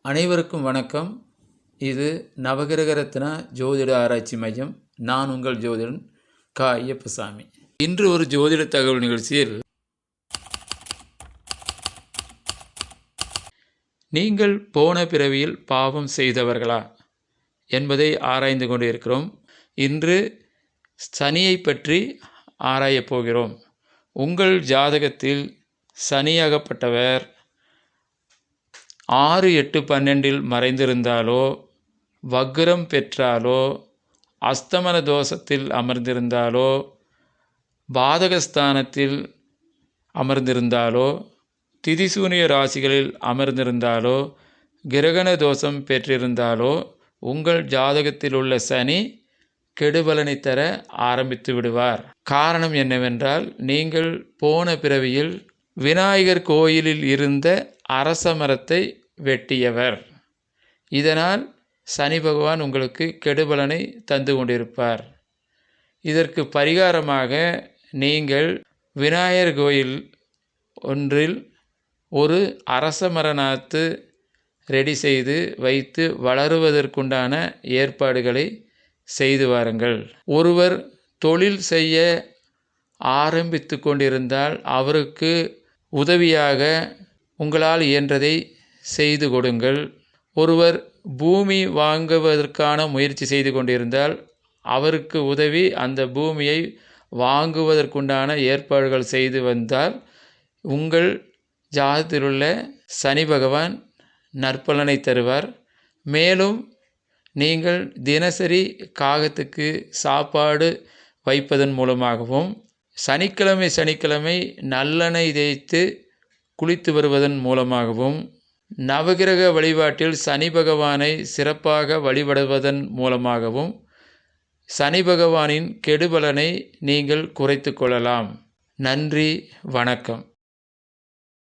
அனைவருக்கும் வணக்கம். இது நவகிரக ரத்னா ஜோதிட ஆராய்ச்சி மையம். நான் உங்கள் ஜோதிடன் கா. ஐயப்பசாமி. இன்று ஒரு ஜோதிட தகவல் நிகழ்ச்சியில் நீங்கள் போன பிறவியில் பாவம் செய்தவர்களா என்பதை ஆராய்ந்து கொண்டிருக்கிறோம். இன்று சனியை பற்றி ஆராயப் போகிறோம். உங்கள் ஜாதகத்தில் சனியாகப்பட்டவர் 6, 8, 12 மறைந்திருந்தாலோ, வக்ரம் பெற்றாலோ, அஸ்தமன தோஷத்தில் அமர்ந்திருந்தாலோ, பாதகஸ்தானத்தில் அமர்ந்திருந்தாலோ, திதிசூனிய ராசிகளில் அமர்ந்திருந்தாலோ, கிரகண தோஷம் பெற்றிருந்தாலோ, உங்கள் ஜாதகத்தில் உள்ள சனி கெடுபலனை தர ஆரம்பித்து விடுவார். காரணம் என்னவென்றால், நீங்கள் போன பிறவியில் விநாயகர் கோயிலில் இருந்த அரச மரத்தை வெட்டியவர். இதனால் சனி பகவான் உங்களுக்கு கெடுபலனை தந்து கொண்டிருப்பார். இதற்கு பரிகாரமாக நீங்கள் விநாயகர் கோயில் ஒன்றில் ஒரு அரச மர நாற்று ரெடி செய்து வைத்து வளருவதற்குண்டான ஏற்பாடுகளை செய்து வாருங்கள். ஒருவர் தொழில் செய்ய ஆரம்பித்து கொண்டிருந்தால் அவருக்கு உதவியாக உங்களால் இயன்றதை செய்து கொடுங்கள். ஒருவர் பூமி வாங்குவதற்கான முயற்சி செய்து கொண்டிருந்தால் அவருக்கு உதவி அந்த பூமியை வாங்குவதற்குண்டான ஏற்பாடுகள் செய்து வந்தால் உங்கள் ஜாதகத்திலுள்ள சனி பகவான் நற்பலனை தருவார். மேலும் நீங்கள் தினசரி காகத்துக்கு சாப்பாடு வைப்பதன் மூலமாகவும், சனிக்கிழமை நல்லெண்ணெய் தேய்த்து குளித்து வருவதன் மூலமாகவும், நவகிரக வழிபாட்டில் சனி பகவானை சிறப்பாக வழிபடுவதன் மூலமாகவும் சனி பகவானின் கெடுபலனை நீங்கள் குறைத்து கொள்ளலாம். நன்றி, வணக்கம்.